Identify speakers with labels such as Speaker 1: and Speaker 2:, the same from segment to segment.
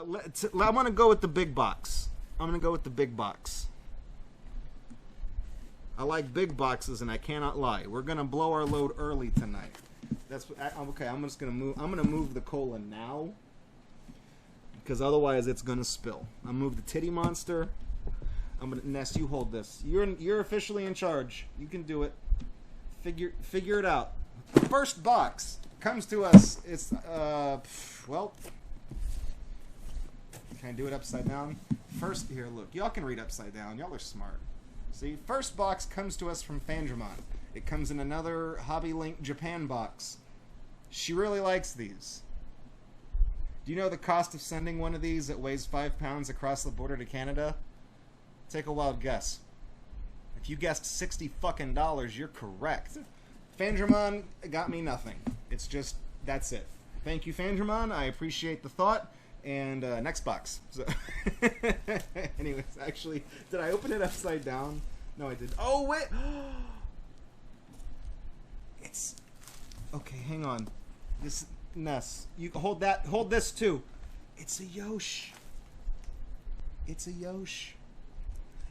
Speaker 1: I'm gonna go with the big box. I'm gonna go with the big box. I like big boxes, and I cannot lie. We're gonna blow our load early tonight. That's okay. I'm just gonna move. I'm gonna move the cola now, because otherwise it's gonna spill. I'll move the titty monster. I'm gonna Ness. You hold this. You're officially in charge. You can do it. Figure it out. First box comes to us. It's well. Can I do it upside down? First, here, look. Y'all can read upside down. Y'all are smart. See, first box comes to us from Fandramon. It comes in another HobbyLink Japan box. She really likes these. Do you know the cost of sending one of these that weighs 5 pounds across the border to Canada? Take a wild guess. If you guessed $60 fucking, you're correct. Fandramon got me nothing. It's just, that's it. Thank you, Fandramon. I appreciate the thought. And next box. So anyways, actually, did I open it upside down? No, I did. Oh, wait. It's okay. Hang on. This Ness. You hold that. Hold this too. It's a Yoshi. It's a Yoshi.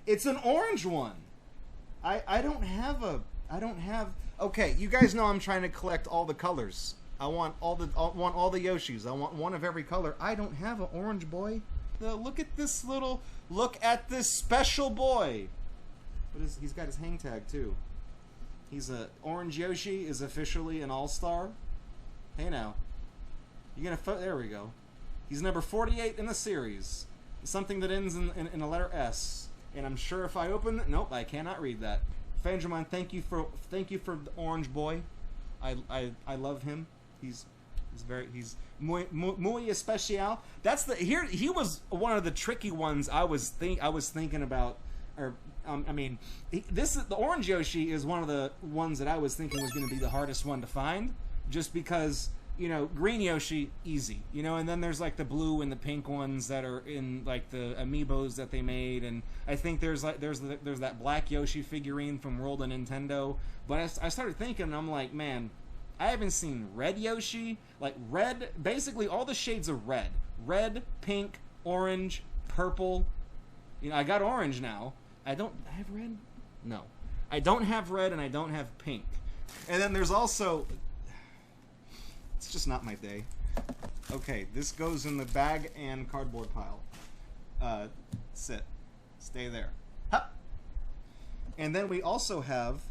Speaker 1: It's an orange one. I don't have. Okay, you guys know I'm trying to collect all the colors. I want all the Yoshis. I want one of every color. I don't have an orange boy. Look at this little. Look at this special boy. He's got his hang tag too. He's a orange Yoshi is officially an all-star. Hey now, you gonna there we go. He's number 48 in the series. Something that ends in a letter S. And I'm sure if I open, nope, I cannot read that. Fandramon, thank you for the orange boy. I love him. He's muy especial. That's he was one of the tricky ones I was thinking about, or I mean, the orange Yoshi is one of the ones that I was thinking was going to be the hardest one to find, just because, you know, green Yoshi, easy, you know, and then there's like the blue and the pink ones that are in like the amiibos that they made, and I think there's that black Yoshi figurine from World of Nintendo. But I started thinking, and I'm like, man, I haven't seen red Yoshi, like red, basically all the shades of red, pink, orange, purple. You know, I got orange now. I have red? No, I don't have red, and I don't have pink. And then there's also. It's just not my day. Okay, this goes in the bag and cardboard pile. Sit. Stay there. Hup. And then we also have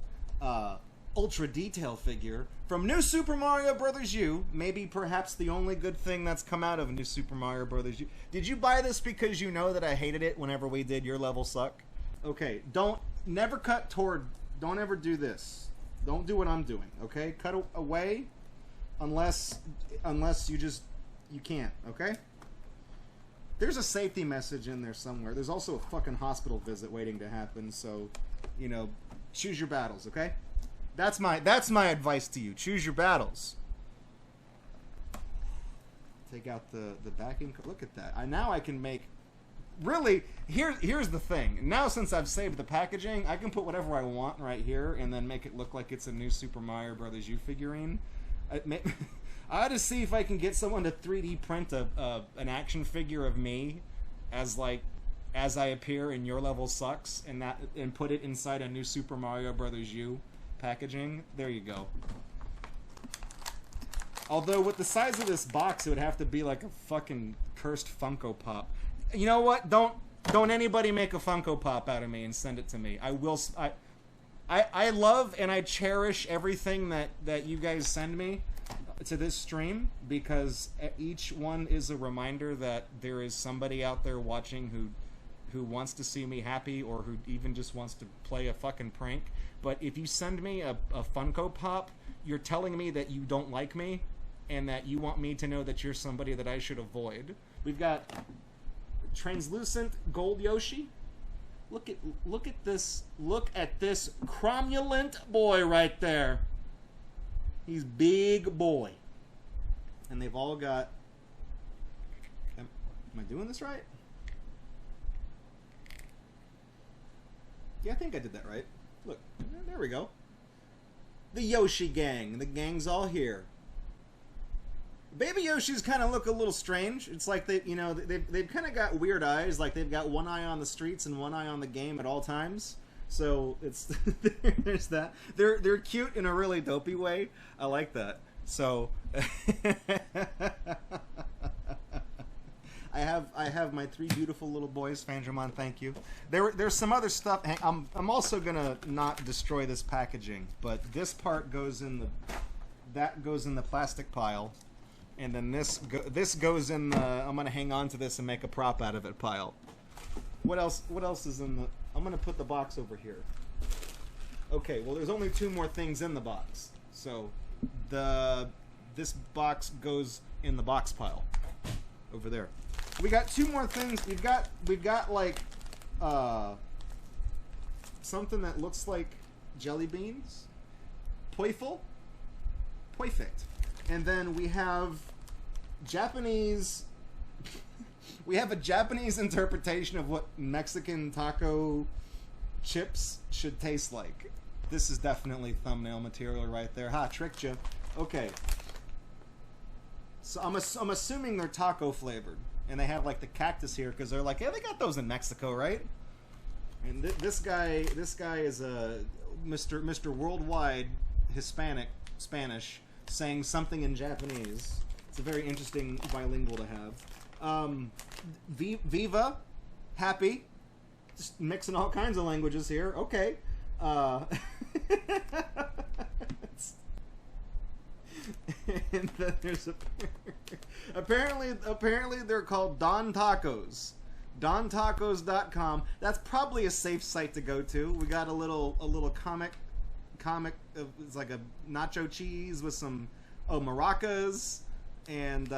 Speaker 1: ultra detail figure from New Super Mario Bros. U. Maybe perhaps the only good thing that's come out of New Super Mario Bros. U. Did you buy this because you know that I hated it whenever we did Your Level Suck? Okay, don't ever do this. Don't do what I'm doing, okay? Cut away. Unless you can't, okay? There's a safety message in there somewhere. There's also a fucking hospital visit waiting to happen, so, you know, choose your battles, okay? That's my advice to you. Choose your battles. Take out the backing. Look at that. Now I can make. Really, here's the thing. Now, since I've saved the packaging, I can put whatever I want right here and then make it look like it's a New Super Mario Bros. U figurine. I ought to see if I can get someone to 3D print an action figure of me as I appear in Your Level Sucks, and put it inside a New Super Mario Bros. U packaging. There you go. Although with the size of this box, it would have to be like a fucking cursed Funko Pop. You know what? Don't anybody make a Funko Pop out of me and send it to me. I love and I cherish everything that you guys send me to this stream, because each one is a reminder that there is somebody out there watching who wants to see me happy, or who even just wants to play a fucking prank. But if you send me a Funko Pop, you're telling me that you don't like me and that you want me to know that you're somebody that I should avoid. We've got translucent gold Yoshi. Look at this cromulent boy right there. He's big boy. And they've all got. Am I doing this right? Yeah, I think I did that right. Look, there we go. The Yoshi gang. The gang's all here. Baby Yoshis kind of look a little strange. It's like they've kind of got weird eyes. Like they've got one eye on the streets and one eye on the game at all times. So it's there's that. They're cute in a really dopey way. I like that. So I have my 3 beautiful little boys. Fandramon, thank you. There's some other stuff. I'm also gonna not destroy this packaging, but this part goes in the plastic pile, and then this goes in the I'm gonna hang on to this and make a prop out of it pile. What else is in the? I'm gonna put the box over here. Okay, well there's only 2 more things in the box, so this box goes in the box pile over there. We got 2 more things. We've got like something that looks like jelly beans, perfect, and then we have Japanese. We have a Japanese interpretation of what Mexican taco chips should taste like. This is definitely thumbnail material right there. Ha, tricked you. Okay. So I'm assuming they're taco flavored, and they have like the cactus here because they're like, yeah, they got those in Mexico, right? And this guy is a Mr. Worldwide Hispanic Spanish saying something in Japanese. It's a very interesting bilingual to have. Viva, happy, just mixing all kinds of languages here. Okay. And then there's apparently they're called Don Tacos. DonTacos.com. That's probably a safe site to go to. We got a little comic. It's like a nacho cheese with some maracas. And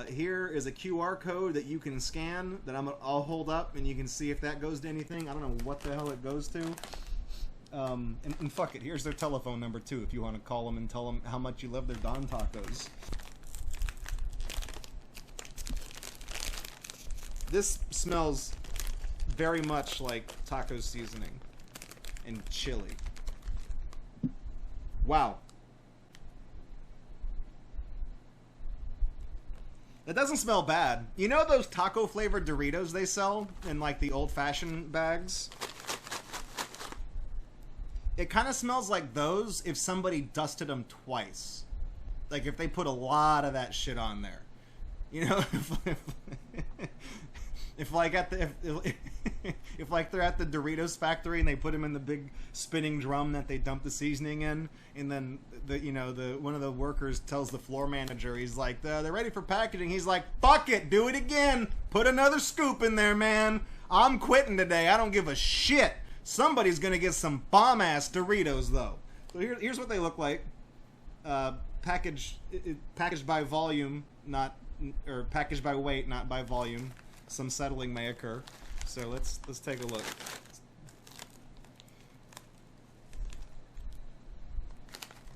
Speaker 1: here is a QR code that you can scan that I'll hold up, and you can see if that goes to anything. I don't know what the hell it goes to. And fuck it, here's their telephone number too if you want to call them and tell them how much you love their Don Tacos. This smells very much like taco seasoning and chili. Wow. That doesn't smell bad. You know those taco flavored Doritos they sell in like the old-fashioned bags? It kind of smells like those if somebody dusted them twice. Like if they put a lot of that shit on there. You know, if like they're at the Doritos factory and they put them in the big spinning drum that they dump the seasoning in, and then one of the workers tells the floor manager, he's like, they're ready for packaging. He's like, fuck it, do it again. Put another scoop in there, man. I'm quitting today. I don't give a shit. Somebody's gonna get some bomb-ass Doritos, though. So here's what they look like. Packaged by volume, or packaged by weight, not by volume. Some settling may occur. So let's take a look.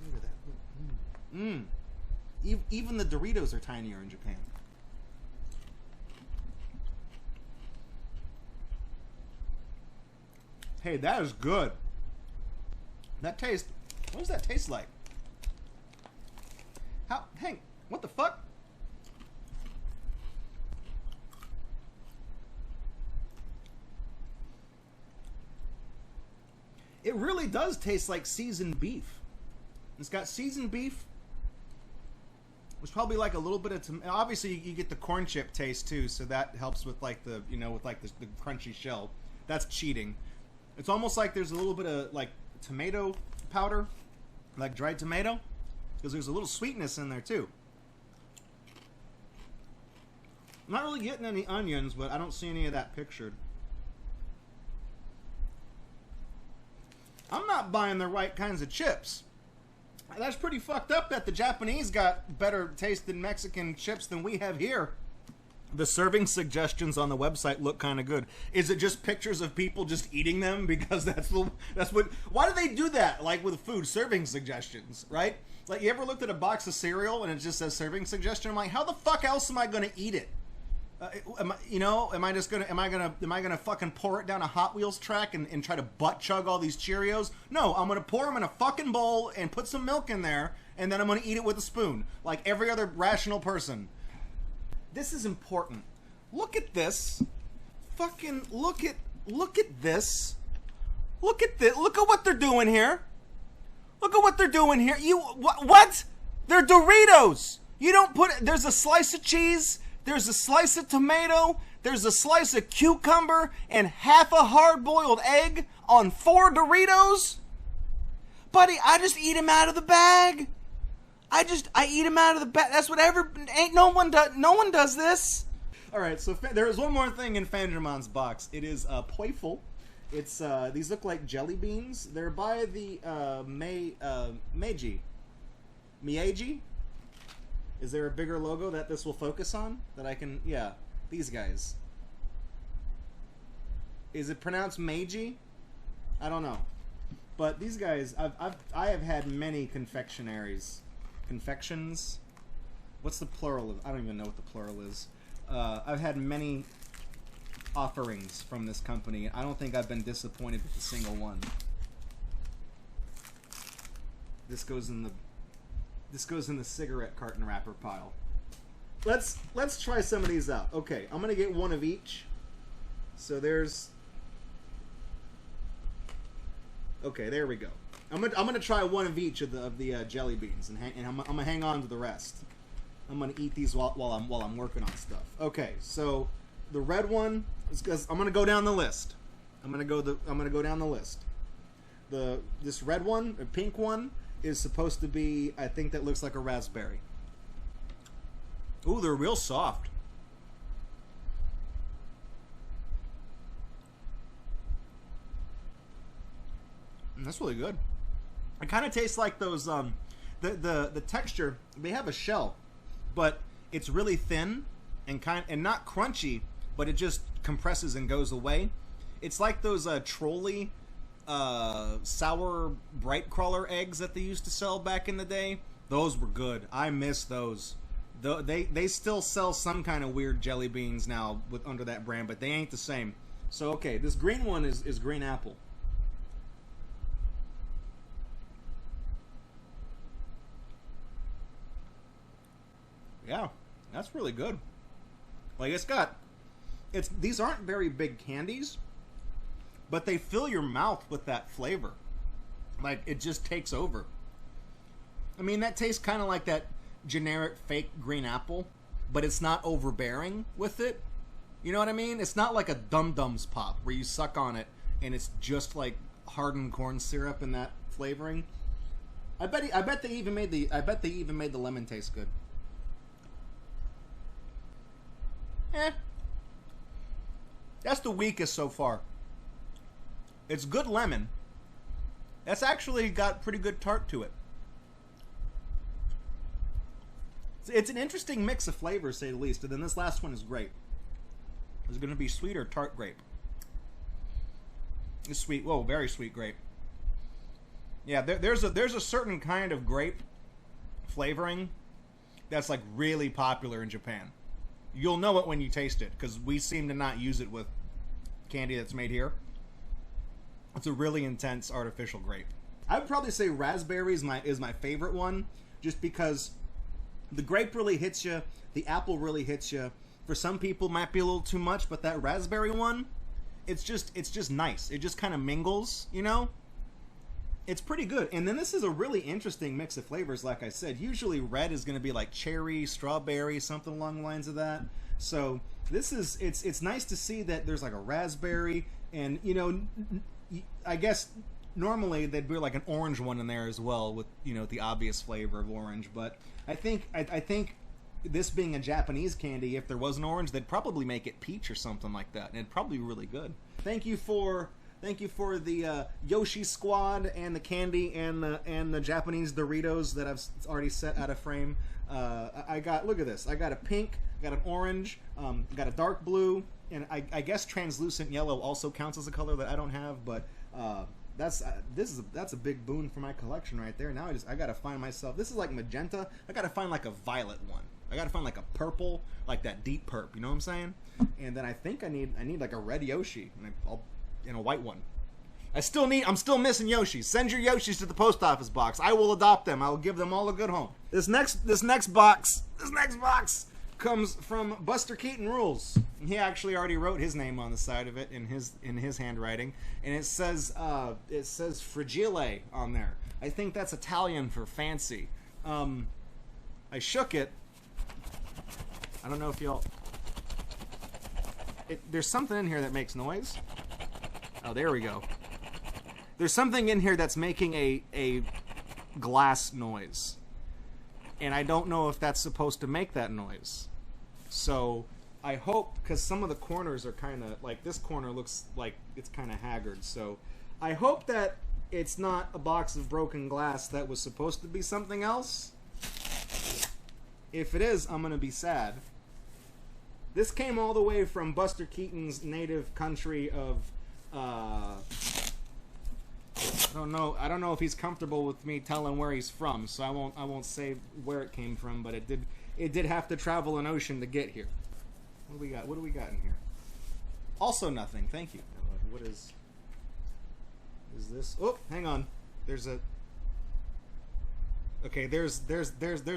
Speaker 1: Look at that. Even the Doritos are tinier in Japan. Hey, that is good. What does that taste like? Hank, what the fuck? It really does taste like seasoned beef. It's got seasoned beef. It's probably like a little bit of obviously you get the corn chip taste too, so that helps with like the the crunchy shell. That's cheating. It's almost like there's a little bit of like tomato powder, like dried tomato, because there's a little sweetness in there too. I'm not really getting any onions, but I don't see any of that pictured. I'm not buying the right kinds of chips. That's pretty fucked up that the Japanese got better taste than Mexican chips than we have here. The serving suggestions on the website look kind of good. Is it just pictures of people just eating them? Because that's what. Why do they do that? Like with food, serving suggestions, right? Like you ever looked at a box of cereal and it just says serving suggestion? I'm like, how the fuck else am I gonna eat it? Am I gonna fucking pour it down a Hot Wheels track and try to butt chug all these Cheerios? No, I'm gonna pour them in a fucking bowl and put some milk in there and then I'm gonna eat it with a spoon, like every other rational person. This is important. Look at this. Fucking look at this. Look at this. Look at what they're doing here. Look at what they're doing here. You what? They're Doritos. You don't put. There's a slice of cheese. There's a slice of tomato. There's a slice of cucumber and half a hard-boiled egg on 4 Doritos. Buddy, I just eat them out of the bag. I eat them out of the bag. That's whatever. No one does this. All right, so there is one more thing in Fandramon's box. It is Playful. It's these look like jelly beans. They're by the Meiji. Is there a bigger logo that this will focus on that I can? Yeah, these guys. Is it pronounced Meiji? I don't know, but these guys, I have had many confections. What's the plural of? I don't even know what the plural is. I've had many offerings from this company. I don't think I've been disappointed with a single one. This goes in the cigarette carton wrapper pile. Let's try some of these out. Okay, I'm gonna get one of each. So there's. Okay, there we go. I'm gonna try one of each of the jelly beans, and I'm gonna hang on to the rest. I'm gonna eat these while I'm working on stuff. Okay, so the red one is because I'm gonna go down the list. I'm gonna go down the list. This red one, the pink one, is supposed to be, I think that looks like a raspberry. Ooh, they're real soft. That's really good. It kind of tastes like those the texture. They have a shell, but it's really thin and not crunchy, but it just compresses and goes away. It's like those trolley sour bright crawler eggs that they used to sell back in the day. Those were good. I miss those. They still sell some kind of weird jelly beans now under that brand, but they ain't the same. So okay, this green one is green apple. Yeah, that's really good. Like these aren't very big candies, but they fill your mouth with that flavor. Like, it just takes over. I mean, that tastes kind of like that generic fake green apple, but it's not overbearing with it. You know what I mean? It's not like a Dum Dums pop where you suck on it and it's just like hardened corn syrup and that flavoring. I bet they even made the lemon taste good. That's the weakest so far. It's good lemon. That's actually got pretty good tart to it. It's an interesting mix of flavors, to say the least. And then this last one is grape. It's going to be sweet or tart grape. It's sweet. Whoa, very sweet grape. Yeah, there's a certain kind of grape flavoring that's like really popular in Japan. You'll know it when you taste it, because we seem to not use it with candy that's made here. It's a really intense artificial grape. I would probably say raspberry is my favorite one, just because the grape really hits you, the apple really hits you. For some people, it might be a little too much, but that raspberry one, it's just nice. It just kind of mingles, you know? It's pretty good. And then this is a really interesting mix of flavors, like I said. Usually red is going to be like cherry, strawberry, something along the lines of that. So this is, it's nice to see that there's like a raspberry, and, you know, I guess normally there'd be like an orange one in there as well with, you know, the obvious flavor of orange. But I think this being a Japanese candy, if there was an orange, they'd probably make it peach or something like that, and it'd probably be really good. Thank you for the Yoshi squad and the candy and the Japanese Doritos that I've already set out of frame. I got, look at this. I got a pink, got an orange, got a dark blue, and I guess translucent yellow also counts as a color that I don't have. But that's a big boon for my collection right there. Now I gotta find myself. This is like magenta. I gotta find like a violet one. I gotta find like a purple, like that deep purp. You know what I'm saying? And then I think I need like a red Yoshi, and a white one. I'm still missing Yoshis. Send your Yoshis to the post office box. I will adopt them. I will give them all a good home. This next box comes from Busterkeatonrules. He actually already wrote his name on the side of it in his handwriting, and it says fragile on there. I think that's Italian for fancy. I shook it. I don't know if y'all. There's something in here that makes noise. Oh, there we go. There's something in here that's making a glass noise. And I don't know if that's supposed to make that noise. So I hope, because some of the corners are kind of, like this corner looks like it's kind of haggard. So I hope that it's not a box of broken glass that was supposed to be something else. If it is, I'm going to be sad. This came all the way from Buster Keaton's native country of... I don't know if he's comfortable with me telling where he's from, so I won't say where it came from, but it did have to travel an ocean to get here. What do we got? What do we got in here? Also nothing. Thank you. What is this? Oh, hang on. There's a Okay, there's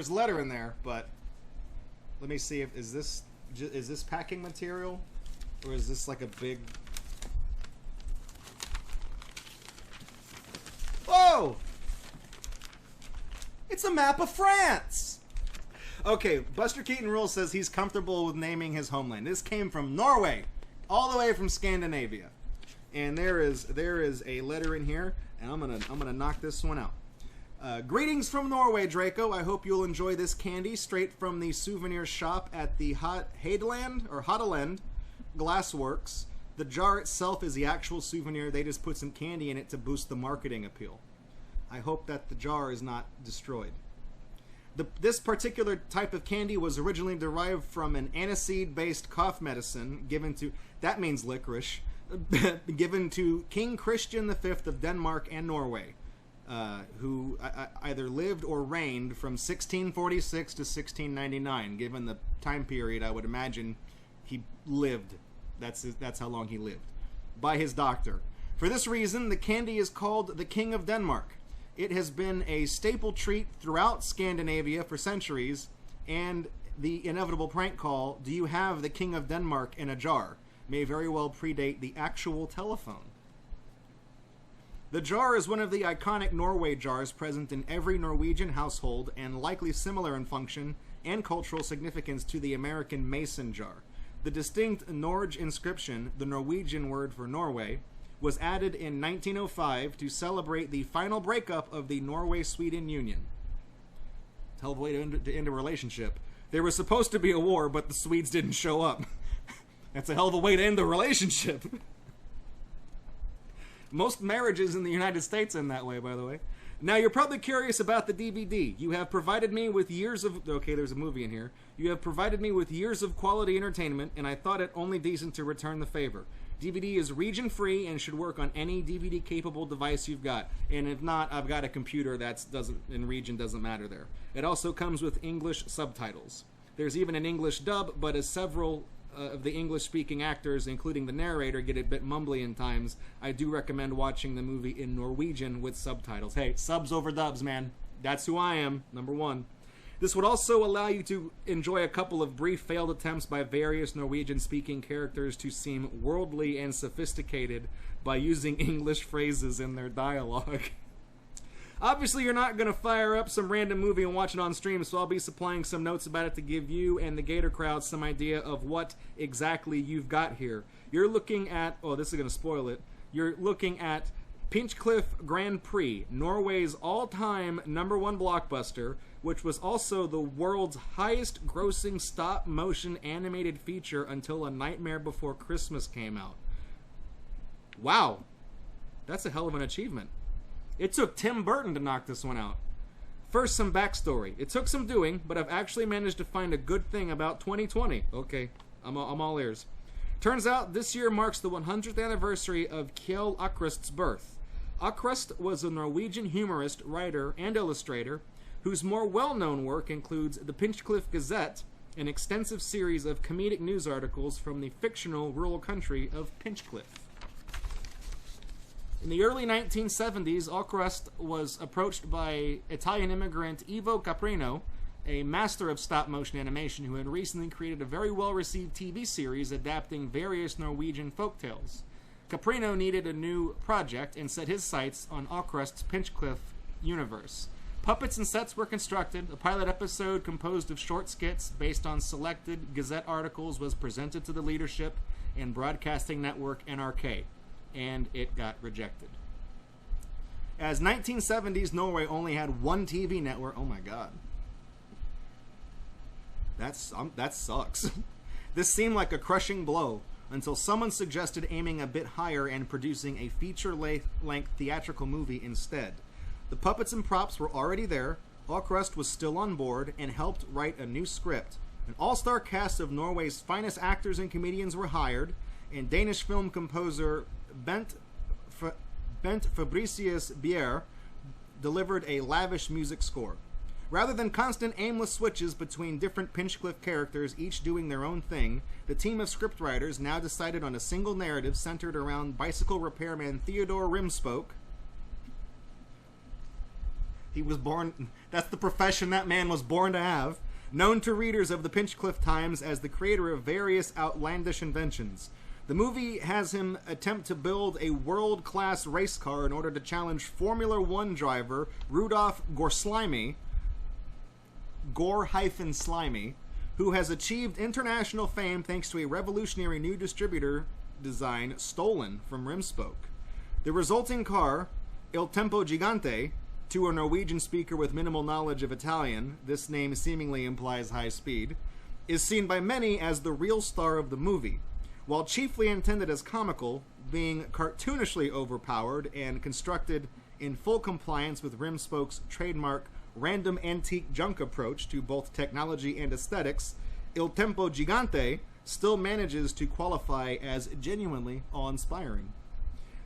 Speaker 1: letter in there, but let me see if is this packing material or is this like a big... Whoa! It's a map of France! Okay, Busterkeatonrules says he's comfortable with naming his homeland. This came from Norway, all the way from Scandinavia. And there is a letter in here, and I'm gonna knock this one out. Greetings from Norway, Draco. I hope you'll enjoy this candy straight from the souvenir shop at the Hodelend Glassworks. The jar itself is the actual souvenir. They just put some candy in it to boost the marketing appeal. I hope that the jar is not destroyed. This particular type of candy was originally derived from an aniseed-based cough medicine given to, that means licorice, given to King Christian V of Denmark and Norway, who either lived or reigned from 1646 to 1699. Given the time period, I would imagine he lived. That's how long he lived. By his doctor. For this reason, the candy is called the King of Denmark. It has been a staple treat throughout Scandinavia for centuries, and the inevitable prank call, "Do you have the King of Denmark in a jar?" may very well predate the actual telephone. The jar is one of the iconic Norway jars present in every Norwegian household and likely similar in function and cultural significance to the American mason jar. The distinct Norge inscription, the Norwegian word for Norway, was added in 1905 to celebrate the final breakup of the Norway-Sweden Union. Hell of a way to end a relationship. There was supposed to be a war, but the Swedes didn't show up. That's a hell of a way to end the relationship. Most marriages in the United States end that way, by the way. Now, you're probably curious about the DVD. You have provided me with years of... Okay, there's a movie in here. You have provided me with years of quality entertainment, and I thought it only decent to return the favor. DVD is region-free and should work on any DVD-capable device you've got. And if not, I've got a computer that in region doesn't matter there. It also comes with English subtitles. There's even an English dub, but as several of the English-speaking actors, including the narrator, get a bit mumbly in times, I do recommend watching the movie in Norwegian with subtitles. Hey, subs over dubs, man. That's who I am, number one. This would also allow you to enjoy a couple of brief failed attempts by various Norwegian-speaking characters to seem worldly and sophisticated by using English phrases in their dialogue. Obviously, you're not going to fire up some random movie and watch it on stream, so I'll be supplying some notes about it to give you and the Gator crowd some idea of what exactly you've got here. You're looking at... Oh, this is going to spoil it. You're looking at Pinchcliffe Grand Prix, Norway's all-time #1 blockbuster, which was also the world's highest-grossing stop-motion animated feature until A Nightmare Before Christmas came out. Wow. That's a hell of an achievement. It took Tim Burton to knock this one out. First, some backstory. It took some doing, but I've actually managed to find a good thing about 2020. Okay, I'm all ears. Turns out this year marks the 100th anniversary of Kjell Akrust's birth. Akrust was a Norwegian humorist, writer, and illustrator whose more well-known work includes the Pinchcliffe Gazette, an extensive series of comedic news articles from the fictional rural country of Pinchcliffe. In the early 1970s, Allcrust was approached by Italian immigrant Ivo Caprino, a master of stop-motion animation who had recently created a very well-received TV series adapting various Norwegian folktales. Caprino needed a new project and set his sights on Allcrust's Pinchcliffe universe. Puppets and sets were constructed, a pilot episode composed of short skits based on selected Gazette articles was presented to the leadership and broadcasting network NRK, and it got rejected. As 1970s Norway only had one TV network, oh my god. That sucks. This seemed like a crushing blow until someone suggested aiming a bit higher and producing a feature-length theatrical movie instead. The puppets and props were already there, Allcrust was still on board, and helped write a new script. An all-star cast of Norway's finest actors and comedians were hired, and Danish film composer Bent Fabricius Bjerre delivered a lavish music score. Rather than constant aimless switches between different Pinchcliffe characters, each doing their own thing, the team of scriptwriters now decided on a single narrative centered around bicycle repairman Theodore Rimspoke. He was born... That's the profession that man was born to have. Known to readers of the Pinchcliffe Times as the creator of various outlandish inventions. The movie has him attempt to build a world-class race car in order to challenge Formula One driver Rudolf Gore-Slimy, who has achieved international fame thanks to a revolutionary new distributor design stolen from Rimspoke. The resulting car, Il Tempo Gigante, to a Norwegian speaker with minimal knowledge of Italian, this name seemingly implies high speed, is seen by many as the real star of the movie. While chiefly intended as comical, being cartoonishly overpowered and constructed in full compliance with Rimspoke's trademark random antique junk approach to both technology and aesthetics, Il Tempo Gigante still manages to qualify as genuinely awe-inspiring.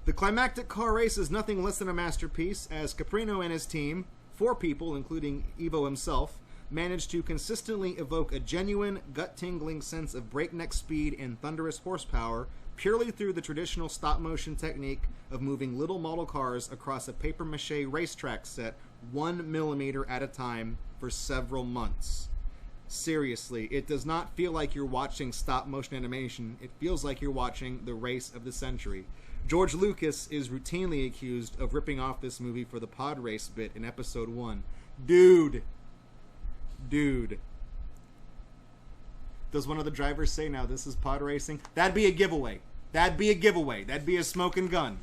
Speaker 1: The climactic car race is nothing less than a masterpiece, as Caprino and his team, 4 people, including Ivo himself, managed to consistently evoke a genuine, gut-tingling sense of breakneck speed and thunderous horsepower purely through the traditional stop-motion technique of moving little model cars across a papier-mâché racetrack set 1 millimeter at a time for several months. Seriously, it does not feel like you're watching stop-motion animation. It feels like you're watching the race of the century. George Lucas is routinely accused of ripping off this movie for the pod race bit in episode 1. Dude. Does one of the drivers say, now this is pod racing? That'd be a giveaway. That'd be a smoking gun.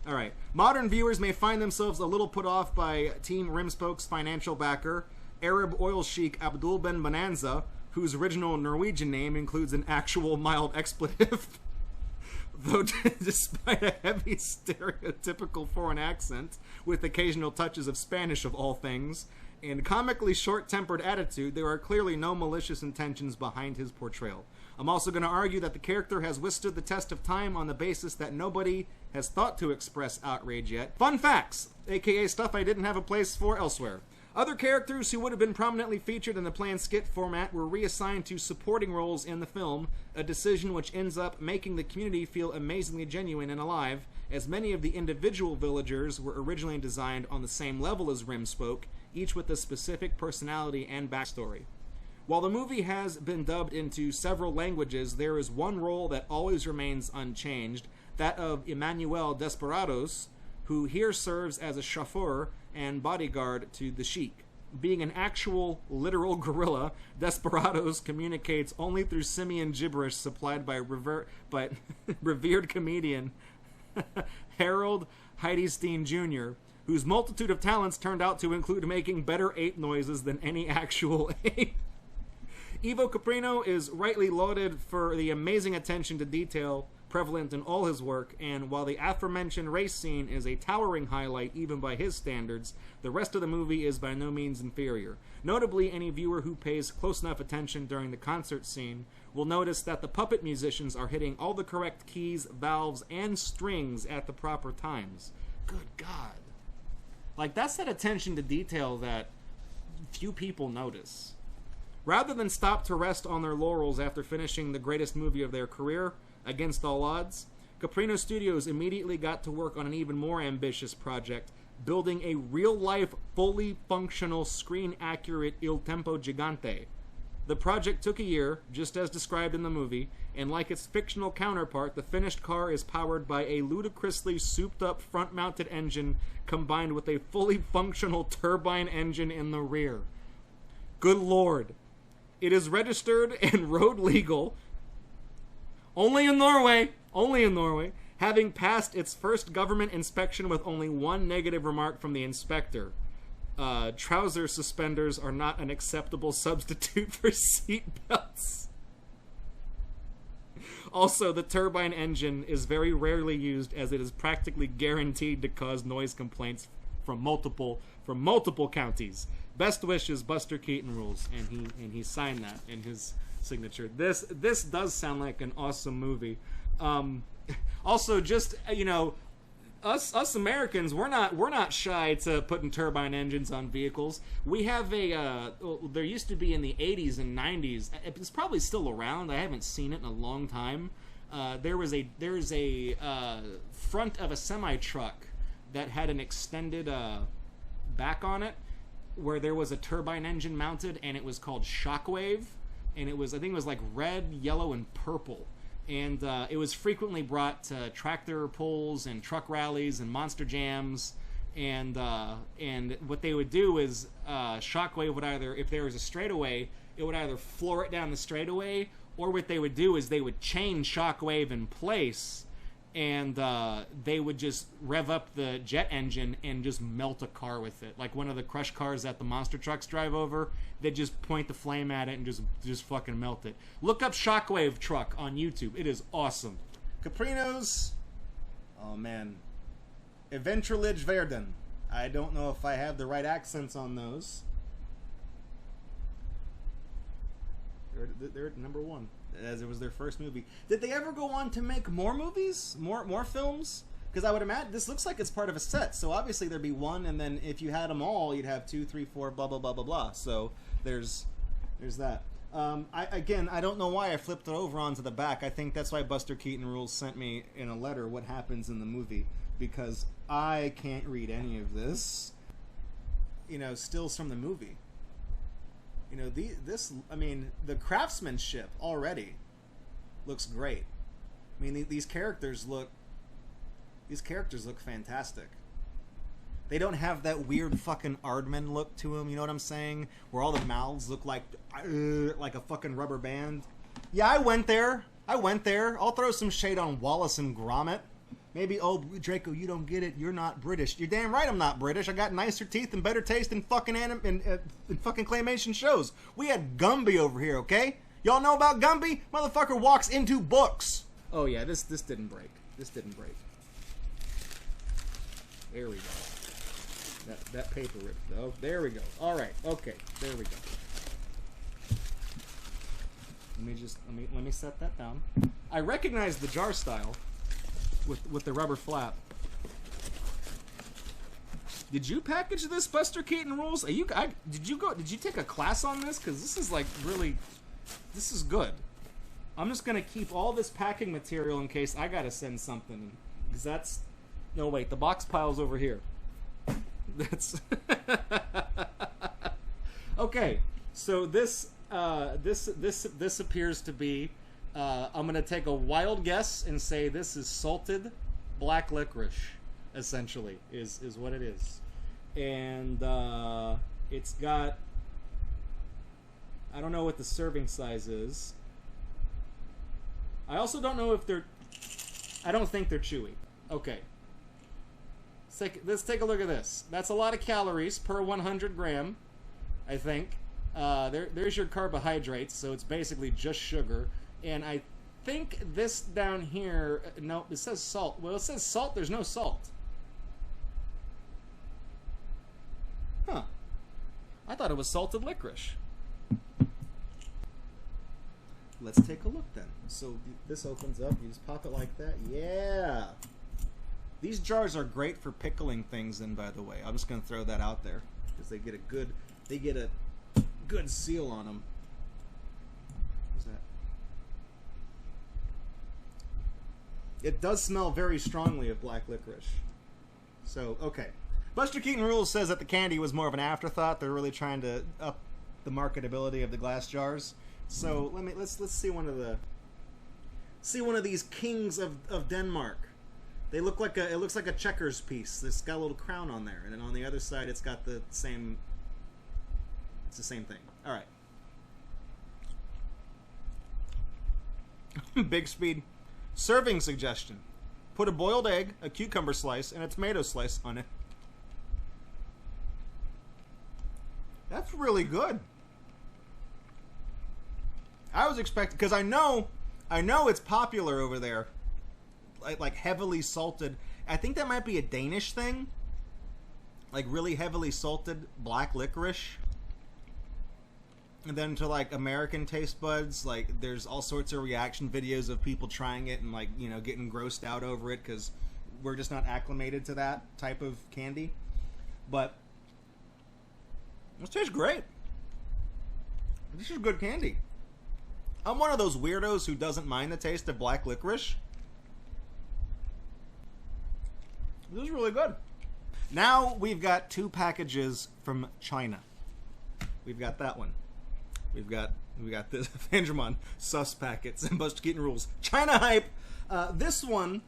Speaker 1: Alright. Modern viewers may find themselves a little put off by Team Rimspoke's financial backer, Arab oil sheik Abdul Ben Bonanza, whose original Norwegian name includes an actual mild expletive. Though despite a heavy stereotypical foreign accent, with occasional touches of Spanish of all things, and comically short-tempered attitude, there are clearly no malicious intentions behind his portrayal. I'm also going to argue that the character has withstood the test of time on the basis that nobody has thought to express outrage yet. Fun facts, aka stuff I didn't have a place for elsewhere. Other characters who would have been prominently featured in the planned skit format were reassigned to supporting roles in the film, a decision which ends up making the community feel amazingly genuine and alive, as many of the individual villagers were originally designed on the same level as Rimspoke, each with a specific personality and backstory. While the movie has been dubbed into several languages, there is one role that always remains unchanged, that of Emmanuel Desperados, who here serves as a chauffeur and bodyguard to the Sheik. Being an actual, literal gorilla, Desperados communicates only through simian gibberish supplied by revered comedian Harold Heidestein Jr., whose multitude of talents turned out to include making better ape noises than any actual ape. Ivo Caprino is rightly lauded for the amazing attention to detail prevalent in all his work, and while the aforementioned race scene is a towering highlight even by his standards, the rest of the movie is by no means inferior. Notably, any viewer who pays close enough attention during the concert scene will notice that the puppet musicians are hitting all the correct keys, valves, and strings at the proper times. Good God. Like, that's that attention to detail that few people notice. Rather than stop to rest on their laurels after finishing the greatest movie of their career, against all odds, Caprino Studios immediately got to work on an even more ambitious project, building a real-life, fully functional, screen-accurate Il Tempo Gigante. The project took a year, just as described in the movie, and like its fictional counterpart, the finished car is powered by a ludicrously souped-up front-mounted engine combined with a fully functional turbine engine in the rear. Good lord. It is registered and road legal only in Norway, having passed its first government inspection with only one negative remark from the inspector. Trouser suspenders are not an acceptable substitute for seat belts. Also, the turbine engine is very rarely used, as it is practically guaranteed to cause noise complaints from multiple counties. Best wishes, Busterkeatonrules, and he signed that in his signature. This does sound like an awesome movie. Also, just us Americans, we're not shy to putting turbine engines on vehicles. We have there used to be in the 80s and 90s. It's probably still around. I haven't seen it in a long time. There's a front of a semi truck that had an extended back on it, where there was a turbine engine mounted, and it was called Shockwave, and I think it was like red, yellow, and purple. And it was frequently brought to tractor pulls and truck rallies and monster jams. And what they would do is Shockwave would either, if there was a straightaway, it would either floor it down the straightaway, or what they would do is they would chain Shockwave in place, and they would just rev up the jet engine and just melt a car with it. Like one of the crush cars that the monster trucks drive over, they'd just point the flame at it and just fucking melt it. Look up Shockwave truck on YouTube. It is awesome. Caprinos. Oh, man. Eventually Verden. I don't know if I have the right accents on those. They're at number one, as it was their first movie. Did they ever go on to make more movies? More films? Because I would imagine this looks like it's part of a set, so obviously there'd be one, and then if you had them all, you'd have 2, 3, 4, blah, blah, blah, blah, blah. So there's that. I don't know why I flipped it over onto the back. I think that's why Busterkeatonrules sent me in a letter what happens in the movie, because I can't read any of this. Stills from the movie. The craftsmanship already looks great. I mean, these characters look fantastic. They don't have that weird fucking Aardman look to them, you know what I'm saying? Where all the mouths look like a fucking rubber band. Yeah, I went there. I'll throw some shade on Wallace and Gromit. Maybe, oh, Draco, you don't get it. You're not British. You're damn right I'm not British. I got nicer teeth and better taste in fucking in fucking claymation shows. We had Gumby over here, okay? Y'all know about Gumby? Motherfucker walks into books. Oh yeah, this didn't break. There we go. That paper ripped. Oh, there we go. All right. Okay. There we go. Let me set that down. I recognize the jar style. With the rubber flap. Did you package this, Busterkeatonrules? Did you take a class on this? Because this is like really, this is good. I'm just gonna keep all this packing material in case I gotta send something. Because no wait, the box pile's over here. That's okay. So this appears to be. I'm going to take a wild guess and say this is salted black licorice, essentially, is what it is. And it's got... I don't know what the serving size is. I also don't know if they're... I don't think they're chewy. Okay. Let's take a look at this. That's a lot of calories per 100 gram, I think. There's your carbohydrates, so it's basically just sugar. And I think this down here... No, it says salt. Well, it says salt. There's no salt. Huh. I thought it was salted licorice. Let's take a look then. So this opens up. You just pop it like that. Yeah! These jars are great for pickling things in, by the way. I'm just going to throw that out there. Because they get a good seal on them. It does smell very strongly of black licorice. So, okay. Busterkeatonrules says that the candy was more of an afterthought. They're really trying to up the marketability of the glass jars. So let's see one of these kings of Denmark. They look like it looks like a checkers piece. It's got a little crown on there, and then on the other side it's got the same. It's the same thing. All right. Big speed. Serving suggestion: put a boiled egg, a cucumber slice, and a tomato slice on it. That's really good. I was expecting, because I know it's popular over there, like heavily salted. I think that might be a Danish thing, like really heavily salted black licorice. And then to like American taste buds, like there's all sorts of reaction videos of people trying it and like, you know, getting grossed out over it because we're just not acclimated to that type of candy. But this tastes great. This is good candy. I'm one of those weirdos who doesn't mind the taste of black licorice. This is really good. Now we've got 2 packages from China. We've got that one. We got this Fandramon sus packets and Busterkeatonrules China hype. This one,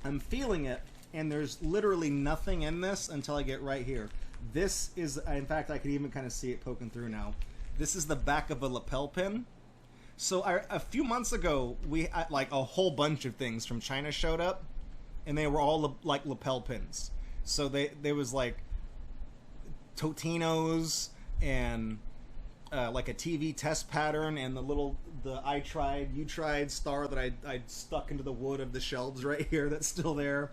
Speaker 1: I'm feeling it, and there's literally nothing in this until I get right here. This is, in fact, I could even kind of see it poking through now. This is the back of a lapel pin. So a few months ago, we had, like, a whole bunch of things from China showed up, and they were all like lapel pins. So there was like Totinos and like a TV test pattern and the I tried, you tried star that I stuck into the wood of the shelves right here that's still there.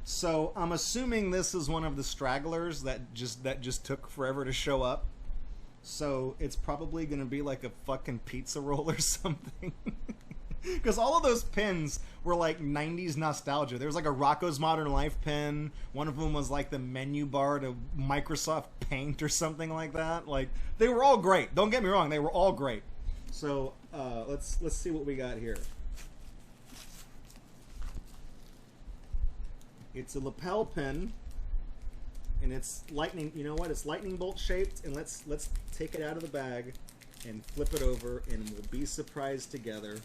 Speaker 1: So I'm assuming this is one of the stragglers that just took forever to show up. So it's probably gonna be like a fucking pizza roll or something. Because all of those pins were like 90s nostalgia. There was like a Rocco's Modern Life pin. One of them was like the menu bar to Microsoft Paint or something like that. Like, they were all great. Don't get me wrong, they were all great. So let's see what we got here. It's a lapel pin, and it's lightning. You know what? It's lightning bolt shaped. And let's take it out of the bag and flip it over, and we'll be surprised together.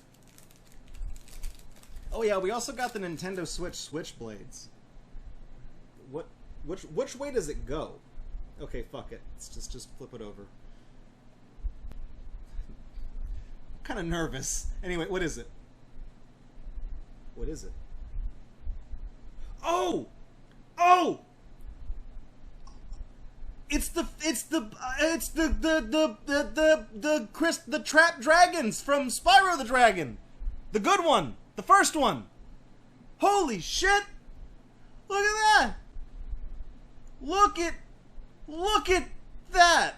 Speaker 1: Oh yeah, we also got the Nintendo Switch Switchblades. Which way does it go? Okay, fuck it. Let's just flip it over. I'm kind of nervous. Anyway, what is it? What is it? Oh! Oh! It's the Trap Dragons from Spyro the Dragon. The good one. The first one. Holy shit! Look at that! Look at that!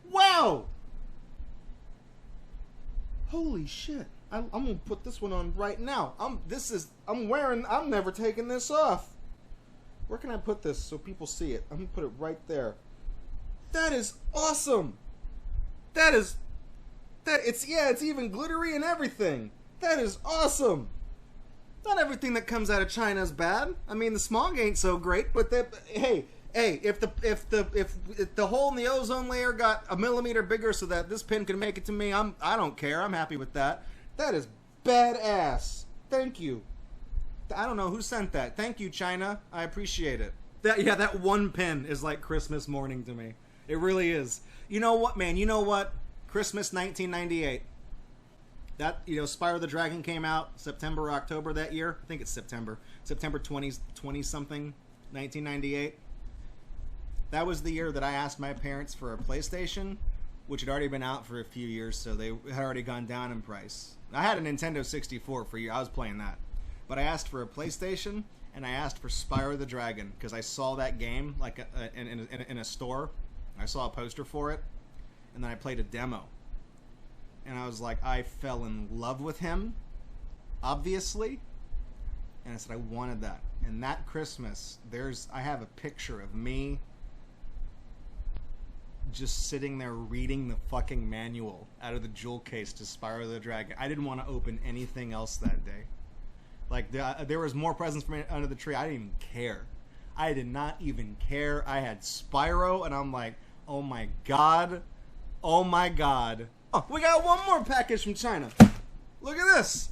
Speaker 1: Wow! Holy shit! I'm gonna put this one on right now. I'm never taking this off. Where can I put this so people see it? I'm gonna put it right there. That is awesome! It's even glittery and everything. That is awesome. Not everything that comes out of China is bad. I mean, the smog ain't so great, but hey, if the hole in the ozone layer got a millimeter bigger so that this pin can make it to me, I don't care. I'm happy with that. That is badass. Thank you. I don't know who sent that. Thank you, China. I appreciate it. That one pin is like Christmas morning to me. It really is. You know what, man? You know what? Christmas 1998. That, you know, Spyro the Dragon came out September or October that year. I think it's September. September 20-something, 1998. That was the year that I asked my parents for a PlayStation, which had already been out for a few years, so they had already gone down in price. I had a Nintendo 64 for a year. I was playing that. But I asked for a PlayStation, and I asked for Spyro the Dragon, because I saw that game like in a store. I saw a poster for it. And then I played a demo. And I was like, I fell in love with him, obviously. And I said, I wanted that. And that Christmas, I have a picture of me just sitting there reading the fucking manual out of the jewel case to Spyro the Dragon. I didn't want to open anything else that day. Like, there was more presents for me under the tree. I didn't even care. I did not even care. I had Spyro, and I'm like, oh my god. Oh my god. Oh, we got one more package from China. Look at this.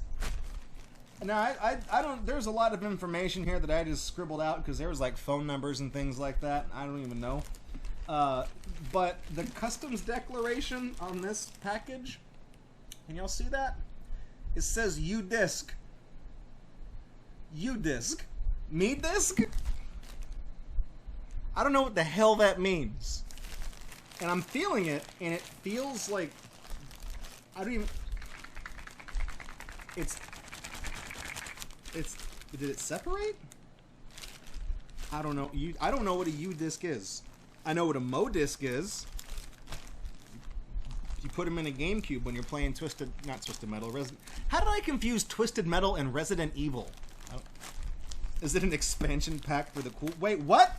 Speaker 1: Now, I don't, there's a lot of information here that I just scribbled out because there was like phone numbers and things like that. I don't even know. But the customs declaration on this package, can y'all see that? It says U-Disc. U-Disc. Me disc? I don't know what the hell that means. And I'm feeling it, and it feels like, I don't even, it's, did it separate? I don't know. I don't know what a U-Disc is. I know what a Mo-Disc is. You put them in a GameCube when you're playing not Twisted Metal, how did I confuse Twisted Metal and Resident Evil? Oh. Is it an expansion pack for the cool... Wait, what?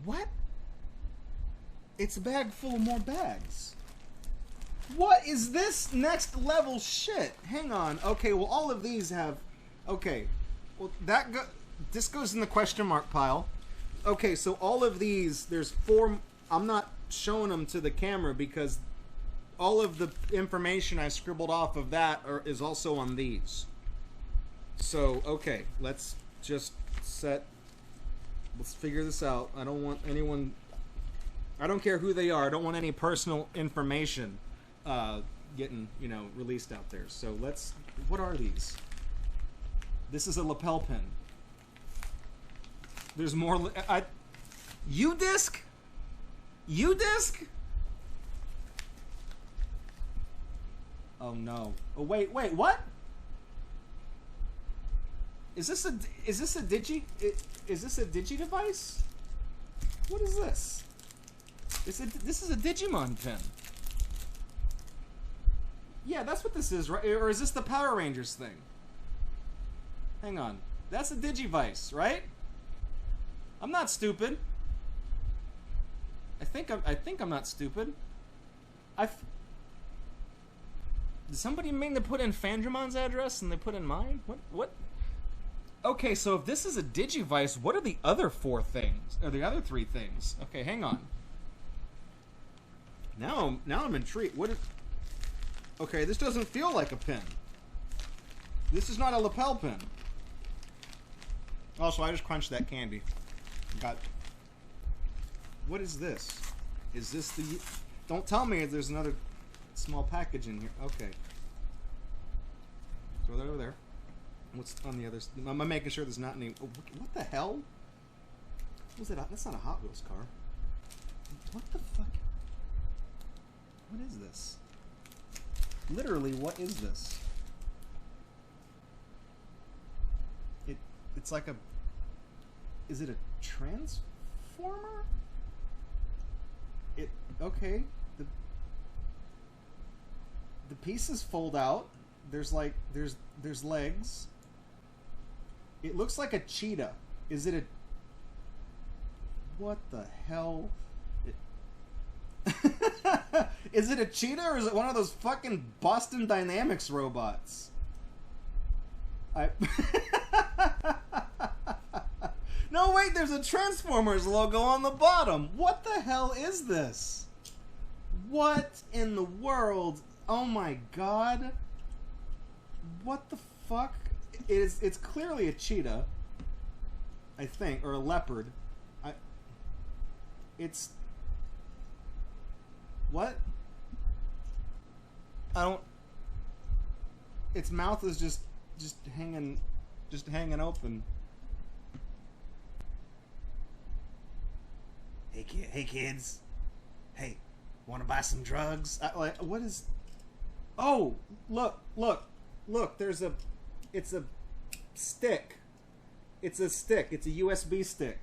Speaker 1: What? It's a bag full of more bags. What is this next level shit? Hang on. Okay, well, all of these have... Okay. Well, this goes in the question mark pile. Okay, so all of these, there's 4... I'm not showing them to the camera because all of the information I scribbled off of that is also on these. So, okay, let's just let's figure this out. I don't want anyone... I don't care who they are. I don't want any personal information getting, you know, released out there. So let's... What are these? This is a lapel pin. There's more... U-Disc? U-Disc? Oh no. Oh wait, what? Is this a digi? Is this a digi device? What is this? This is a Digimon pin. Yeah, that's what this is, right? Or is this the Power Rangers thing? Hang on. That's a Digivice, right? I'm not stupid. I think I'm not stupid. Did somebody mean to put in Fandramon's address and they put in mine? What? Okay, so if this is a Digivice, what are the other 4 things? Or the other 3 things? Okay, hang on. Now I'm intrigued. Okay, this doesn't feel like a pin. This is not a lapel pin. Also, I just crunched that candy. What is this? Is this the... Don't tell me there's another small package in here. Okay. Throw that over there. What's on the other... I'm making sure there's not any... Oh, what the hell? What was that? That's not a Hot Wheels car. What the fuck? What is this? Literally, what is this? It's like a... Is it a transformer? Okay. The pieces fold out. There's like... There's legs. It looks like a cheetah. Is it a... What the hell? Is it a cheetah or is it one of those fucking Boston Dynamics robots? No, wait, there's a Transformers logo on the bottom. What the hell is this? What in the world? Oh my god. What the fuck? It's clearly a cheetah, I think, or a leopard. It's... What? I don't... Its mouth is just hanging open. Hey kids. Hey, want to buy some drugs? What is... Oh, look. There's a... It's a stick. It's a stick. It's a USB stick.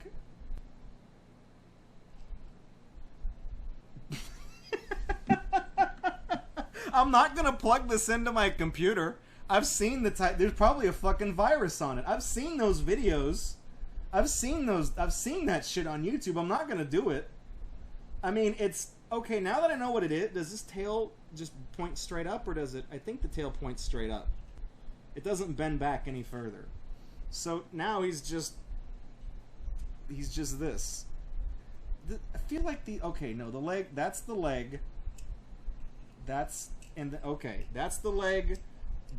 Speaker 1: I'm not gonna plug this into my computer. I've seen the type. There's probably a fucking virus on it. I've seen those videos. I've seen that shit on YouTube. I'm not gonna do it. I mean, it's okay now that I know what it is. Does this tail just point straight up, or does it? I think the tail points straight up. It doesn't bend back any further. So now he's just this. I feel like the leg. That's the leg. That's that's the leg.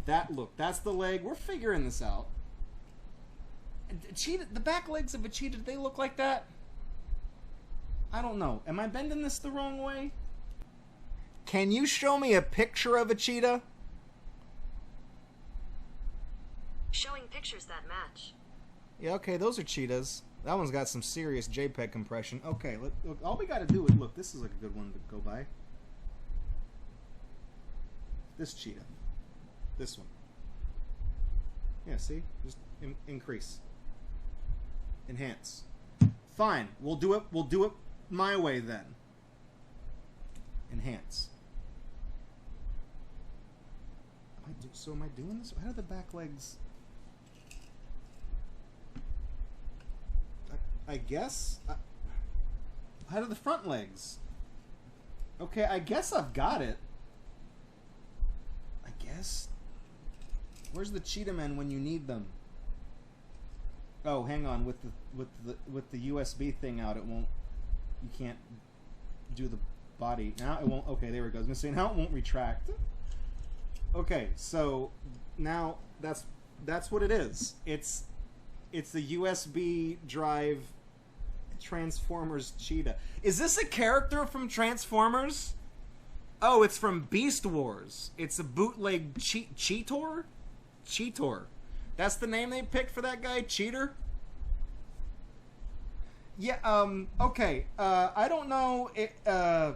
Speaker 1: That's the leg. We're figuring this out. Cheetah, the back legs of a cheetah, do they look like that? I don't know. Am I bending this the wrong way? Can you show me a picture of a cheetah?
Speaker 2: Showing pictures that match.
Speaker 1: Yeah, okay, those are cheetahs. That one's got some serious JPEG compression. Okay, look, all we gotta do is, look, this is like a good one to go by. This cheetah. This one. Yeah, see? Just increase. Enhance. Fine. We'll do it my way then. Enhance. So am I doing this? How do the back legs... I guess... how do the front legs? Okay, I guess I've got it. I guess... Where's the cheetah men when you need them? Oh, hang on. With the USB thing out, it won't. You can't do the body now. It won't. Okay, there it goes. I'm gonna say now it won't retract. Okay, so now that's what it is. It's the USB drive Transformers cheetah. Is this a character from Transformers? Oh, it's from Beast Wars. It's a bootleg Cheetor. Cheetor. That's the name they picked for that guy? Cheater? Yeah, okay. I don't know. I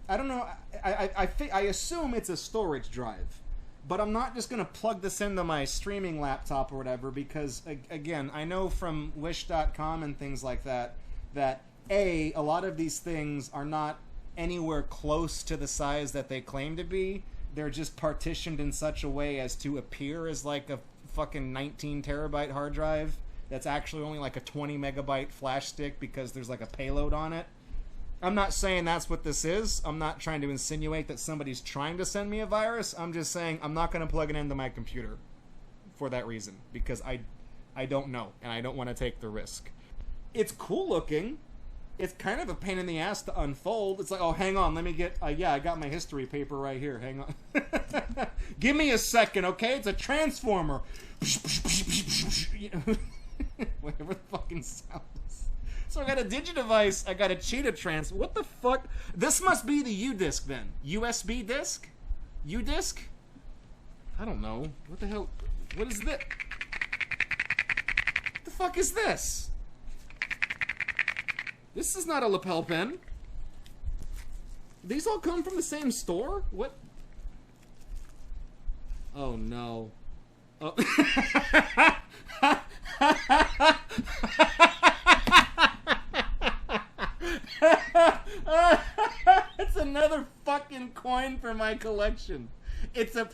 Speaker 1: don't know. I assume it's a storage drive. But I'm not just going to plug this into my streaming laptop or whatever because, again, I know from Wish.com and things like that, that a lot of these things are not anywhere close to the size that they claim to be. They're just partitioned in such a way as to appear as like a fucking 19 terabyte hard drive that's actually only like a 20 megabyte flash stick because there's like a payload on it. I'm not saying that's what this is. I'm not trying to insinuate that somebody's trying to send me a virus. I'm just saying I'm not going to plug it into my computer for that reason because I don't know and I don't want to take the risk. It's cool looking. It's kind of a pain in the ass to unfold. It's like, oh, hang on, let me get... yeah, I got my history paper right here. Hang on. Give me a second, okay? It's a transformer. Whatever the fucking sounds. So I got a Digidevice. I got a Cheetah Trans... What the fuck? This must be the U-Disc then. USB disc? U-Disc? I don't know. What the hell? What is this? What the fuck is this? This is not a lapel pin. These all come from the same store? What? Oh no. Oh. It's another fucking coin for my collection. It's a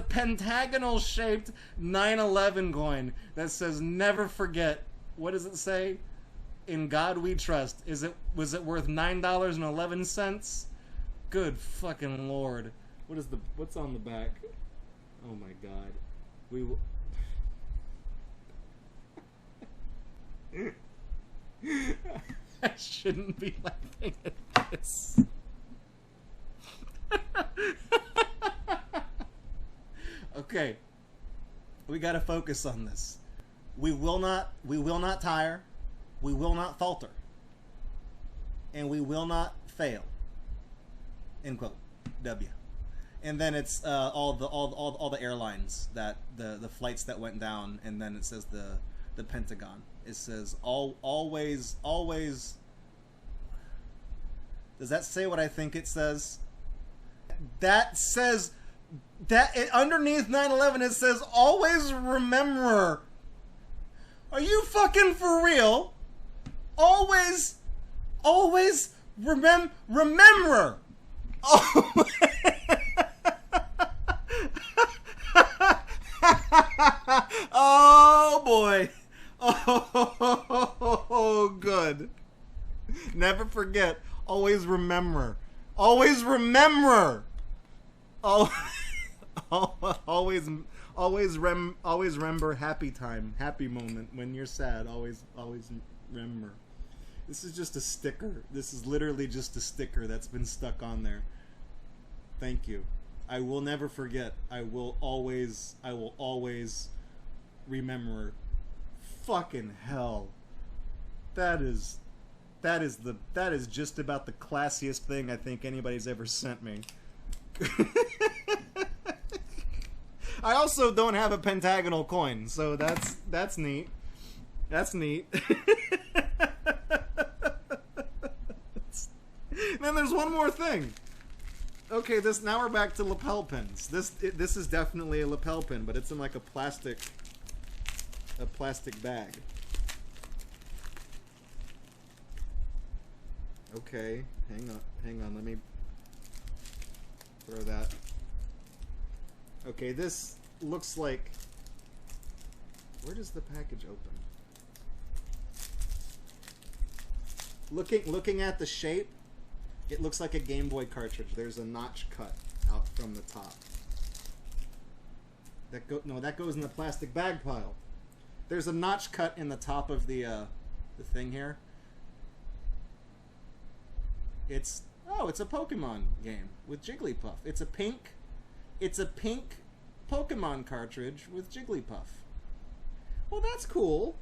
Speaker 1: pentagonal shaped 9/11 coin that says never forget. What does it say? In God we trust. Was it worth $9.11? Good fucking lord. What's on the back? Oh my god. We will... I shouldn't be laughing at this. Okay. We gotta focus on this. We will not tire. We will not falter. And we will not fail. End quote. W. And then it's all the airlines that the flights that went down, and then it says the Pentagon. It says always. Does that say what I think it says? That says that underneath 9/11 it says always remember. Are you fucking for real? Always remember. Oh. Oh boy. Oh, good. Never forget. Always remember. Always remember. Oh, always remember happy time, happy moment when you're sad. Always remember. This is just a sticker. This is literally just a sticker that's been stuck on there. Thank you. I will never forget. I will always remember. Fucking hell. That is just about the classiest thing I think anybody's ever sent me. I also don't have a pentagonal coin, so that's neat. That's neat. Then there's one more thing. Okay, now we're back to lapel pins. This is definitely a lapel pin, but it's in like a plastic bag. Okay, hang on, let me throw that. Okay, this looks like... Where does the package open? Looking at the shape, it looks like a Game Boy cartridge. There's a notch cut out from the top. That goes in the plastic bag pile. There's a notch cut in the top of the thing here. It's a Pokemon game with Jigglypuff. It's a pink Pokemon cartridge with Jigglypuff. Well, that's cool.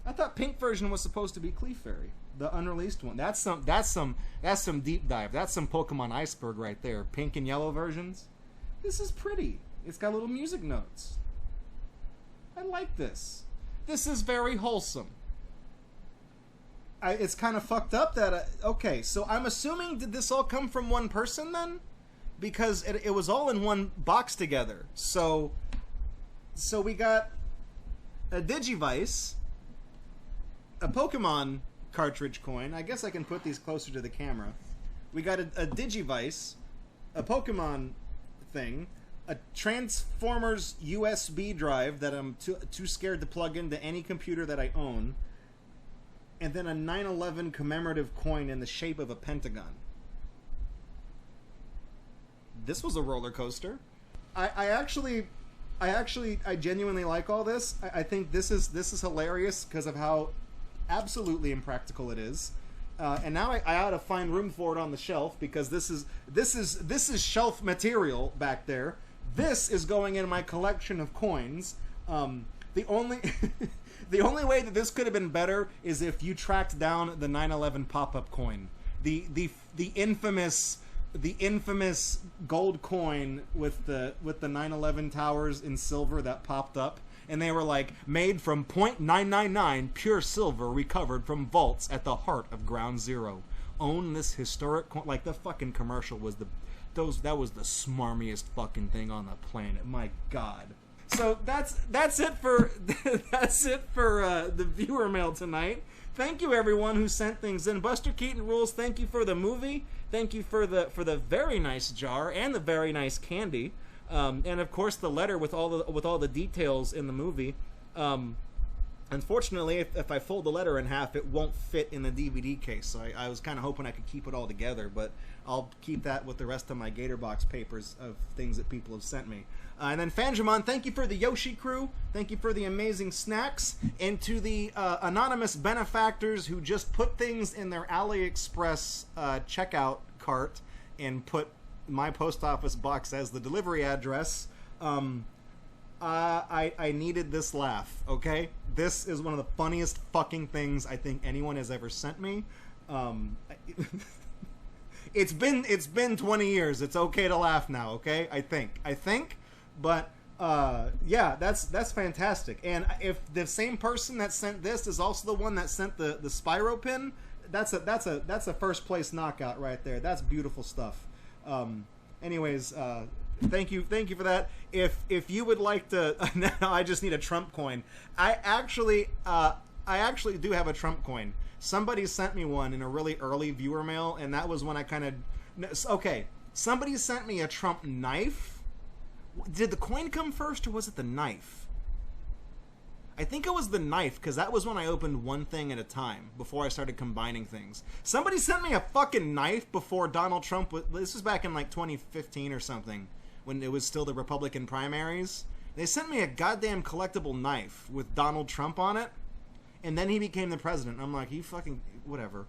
Speaker 1: I thought pink version was supposed to be Clefairy, the unreleased one. That's some deep dive. That's some Pokemon iceberg right there. Pink and yellow versions. This is pretty. It's got little music notes. I like this. This is very wholesome. It's kind of fucked up that... okay, so I'm assuming, did this all come from one person then? Because it was all in one box together. So we got a Digivice, a Pokemon cartridge coin. I guess I can put these closer to the camera. We got a Digivice, a Pokemon thing, a Transformers USB drive that I'm too scared to plug into any computer that I own, and then a 9/11 commemorative coin in the shape of a pentagon. This was a roller coaster. I genuinely like all this. I think this is hilarious because of how absolutely impractical it is. And now I ought to find room for it on the shelf because this is shelf material back there. This is going in my collection of coins. The only the only way that this could have been better is if you tracked down the 9/11 pop-up coin, the infamous gold coin with the 9/11 towers in silver that popped up, and they were like made from .999 pure silver recovered from vaults at the heart of Ground Zero. Own this historic coin. Like the fucking commercial was that was the smarmiest fucking thing on the planet. My God. So that's it for the viewer mail tonight. Thank you everyone who sent things in. Busterkeatonrules, thank you for the movie. Thank you for the very nice jar and the very nice candy, and of course the letter with all the details in the movie. Unfortunately, if I fold the letter in half, it won't fit in the DVD case. So I was kind of hoping I could keep it all together, but I'll keep that with the rest of my Gatorbox papers of things that people have sent me. And then Fandramon, thank you for the Yoshi crew. Thank you for the amazing snacks. And to the anonymous benefactors who just put things in their AliExpress checkout cart and put my post office box as the delivery address, I needed this laugh, okay? This is one of the funniest fucking things I think anyone has ever sent me. It's been 20 years. It's okay to laugh now, okay? I think. But yeah, that's fantastic. And if the same person that sent this is also the one that sent the Spyro pin, that's a first place knockout right there. That's beautiful stuff. Anyways, thank you for that. If you would like to, now I just need a Trump coin. I actually do have a Trump coin. Somebody sent me one in a really early viewer mail, and that was when I kind of... Okay, somebody sent me a Trump knife. Did the coin come first, or was it the knife? I think it was the knife, because that was when I opened one thing at a time before I started combining things. Somebody sent me a fucking knife before Donald Trump this was back in like 2015 or something, when it was still the Republican primaries. They sent me a goddamn collectible knife with Donald Trump on it, and then he became the president. I'm like, he fucking whatever.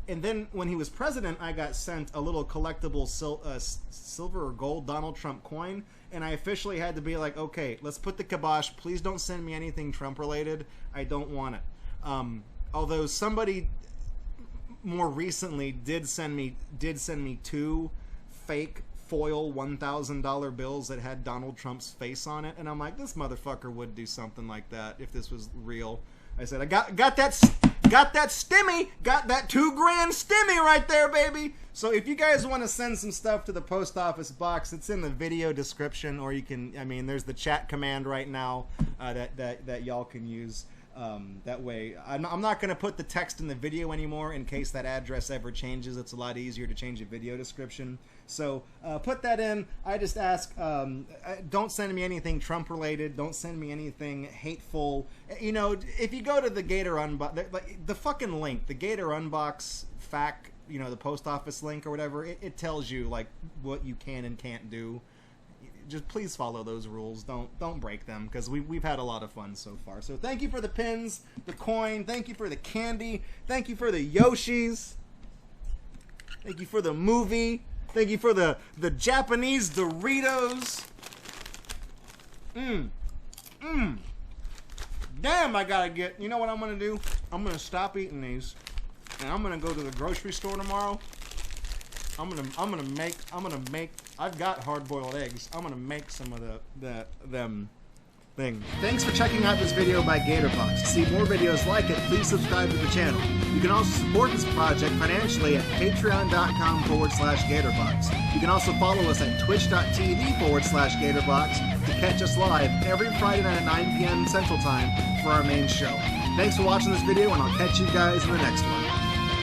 Speaker 1: And then when he was president, I got sent a little collectible silver or gold Donald Trump coin, and I officially had to be like, okay, let's put the kibosh. Please don't send me anything Trump related. I don't want it. Although somebody more recently did send me 2 fake foil $1,000 bills that had Donald Trump's face on it, and I'm like, this motherfucker would do something like that if this was real. I said, I got that stimmy, got that $2 grand stimmy right there, baby. So if you guys want to send some stuff to the post office box, it's in the video description, or you can, I mean, there's the chat command right now that y'all can use. That way, I'm not going to put the text in the video anymore in case that address ever changes. It's a lot easier to change a video description. So put that in. I just ask, don't send me anything Trump related. Don't send me anything hateful. You know, if you go to the GatorUNbox, the fucking link, the GatorUNbox fact, you know, the post office link or whatever, it tells you like what you can and can't do. Just please follow those rules. Don't break them, because we've had a lot of fun so far. So thank you for the pins, the coin. Thank you for the candy. Thank you for the Yoshis. Thank you for the movie. Thank you for the Japanese Doritos. Damn, I gotta get. You know what I'm gonna do? I'm gonna stop eating these, and I'm gonna go to the grocery store tomorrow. I'm gonna make. I've got hard-boiled eggs. I'm gonna make some of them things. Thanks for checking out this video by Gatorbox. To see more videos like it, please subscribe to the channel. You can also support this project financially at patreon.com/Gatorbox. You can also follow us at twitch.tv/Gatorbox to catch us live every Friday night at 9 p.m. Central Time for our main show. Thanks for watching this video, and I'll catch you guys in the next one.